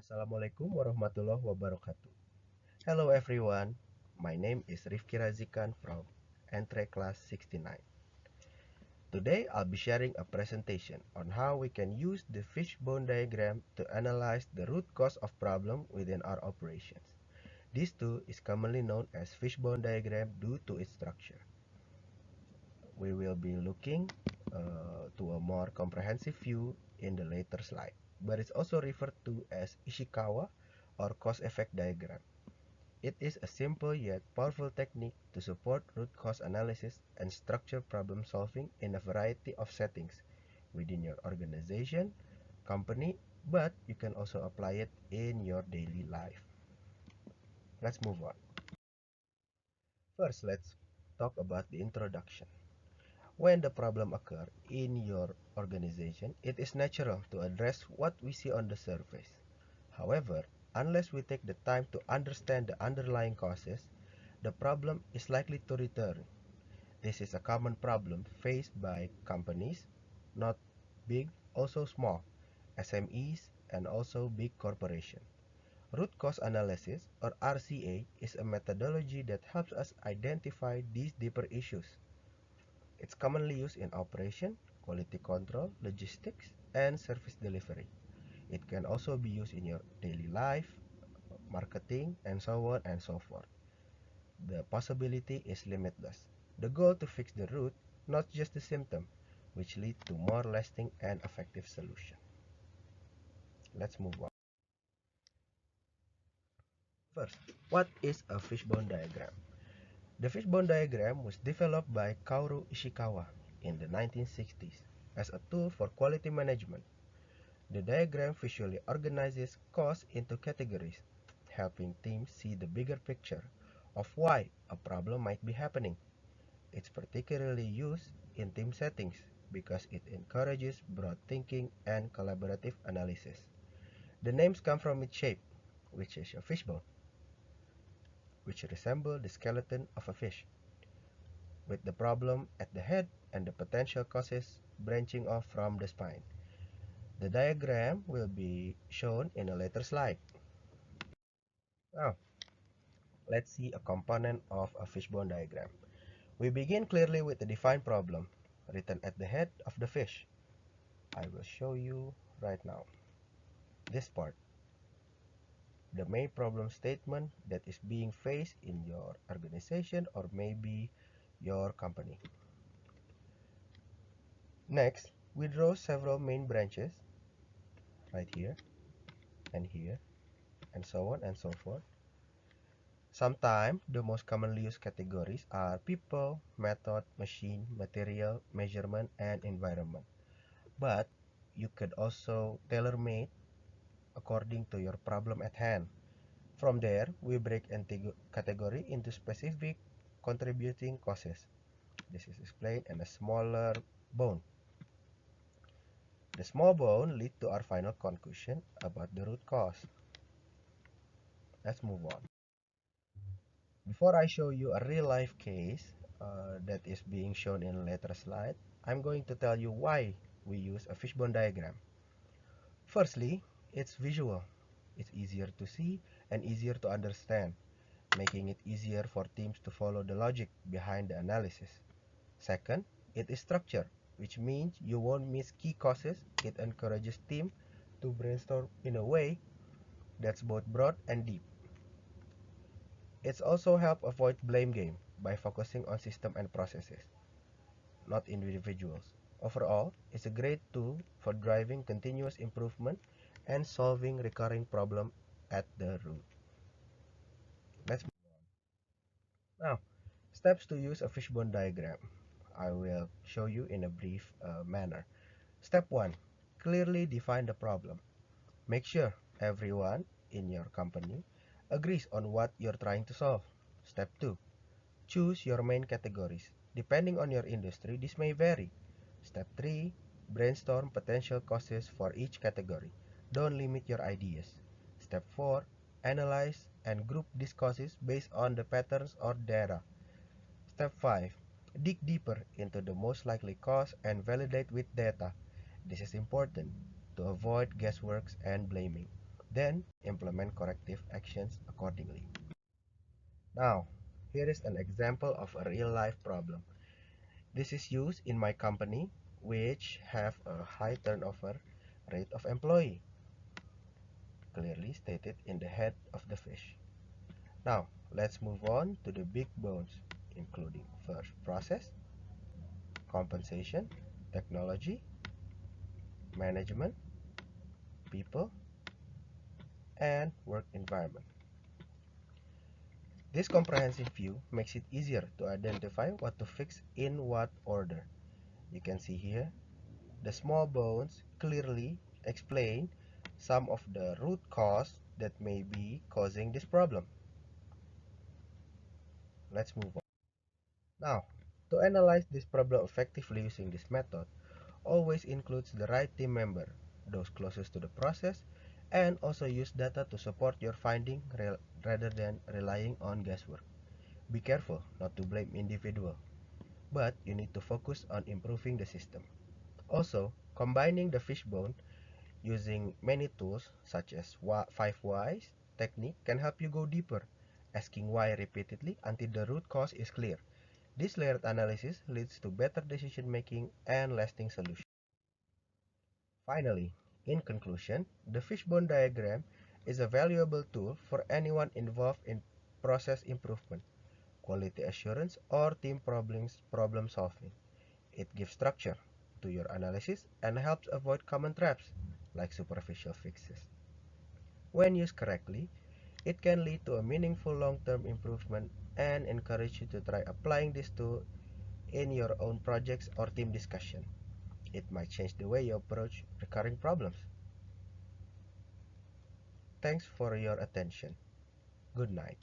Assalamualaikum warahmatullahi wabarakatuh. Hello everyone, my name is Rifqi Raziqan from Entre Class 69. Today I'll be sharing a presentation on how we can use the fishbone diagram to analyze the root cause of problem within our operations. This tool is commonly known as fishbone diagram due to its structure. We will be looking to a more comprehensive view in the later slide, but it's also referred to as Ishikawa or cause-effect diagram. It is a simple yet powerful technique to support root cause analysis and structure problem solving in a variety of settings within your organization, company, but you can also apply it in your daily life. Let's move on. First, let's talk about the introduction. When the problem occurs in your organization, it is natural to address what we see on the surface. However, unless we take the time to understand the underlying causes, the problem is likely to return. This is a common problem faced by companies, not big, also small, SMEs, and also big corporations. Root cause analysis, or RCA, is a methodology that helps us identify these deeper issues. It's commonly used in operation, quality control, logistics, and service delivery. It can also be used in your daily life, marketing, and so on and so forth. The possibility is limitless. The goal to fix the root, not just the symptom, which lead to more lasting and effective solution. Let's move on. First, what is a fishbone diagram? The fishbone diagram was developed by Kaoru Ishikawa in the 1960s as a tool for quality management. The diagram visually organizes costs into categories, helping teams see the bigger picture of why a problem might be happening. It's particularly used in team settings because it encourages broad thinking and collaborative analysis. The names come from its shape, which is a fishbone, which resembles the skeleton of a fish, with the problem at the head and the potential causes branching off from the spine. The diagram will be shown in a later slide. Now, let's see a component of a fishbone diagram. We begin clearly with the defined problem written at the head of the fish. I will show you right now. This part, the main problem statement that is being faced in your organization or maybe your company. Next, we draw several main branches right here and so on and so forth. Sometimes the most commonly used categories are people, method, machine, material, measurement, and environment. But you could also tailor-made according to your problem at hand. From there, we break category into specific contributing causes. This is explained in a smaller bone. The small bone leads to our final conclusion about the root cause. Let's move on. Before I show you a real life case that is being shown in a later slide, I'm going to tell you why we use a fishbone diagram. Firstly, it's visual. It's easier to see and easier to understand, making it easier for teams to follow the logic behind the analysis. Second, it is structured, which means you won't miss key causes. It encourages team to brainstorm in a way that's both broad and deep. It's also help avoid blame game by focusing on system and processes, not individuals. Overall, it's a great tool for driving continuous improvement and solving recurring problem at the root. Let's move on. Now, steps to use a fishbone diagram. I will show you in a brief manner. Step 1. Clearly define the problem. Make sure everyone in your company agrees on what you're trying to solve. Step 2. Choose your main categories. Depending on your industry, this may vary. Step 3. Brainstorm potential causes for each category. Don't limit your ideas. Step 4. Analyze and group these causes based on the patterns or data. Step 5. Dig deeper into the most likely cause and validate with data. This is important to avoid guesswork and blaming. then implement corrective actions accordingly. Now, here is an example of a real-life problem. This is used in my company, which have a high turnover rate of employee, clearly stated in the head of the fish. Now, let's move on to the big bones, including first process, compensation, technology, management, people, and work environment. This comprehensive view makes it easier to identify what to fix in what order. You can see here, the small bones clearly explain some of the root cause that may be causing this problem. Let's move on. Now, to analyze this problem effectively using this method, always includes the right team member, those closest to the process, and also use data to support your finding rather than relying on guesswork. Be careful not to blame individual, but you need to focus on improving the system. Also, combining the fishbone using many tools such as 5 whys technique can help you go deeper, asking why repeatedly until the root cause is clear. This layered analysis leads to better decision making and lasting solutions. Finally, in conclusion, the fishbone diagram is a valuable tool for anyone involved in process improvement, quality assurance, or team problem solving. It gives structure to your analysis and helps avoid common traps like superficial fixes. When used correctly, it can lead to a meaningful long-term improvement and encourage you to try applying this tool in your own projects or team discussion. It might change the way you approach recurring problems. Thanks for your attention. Good night.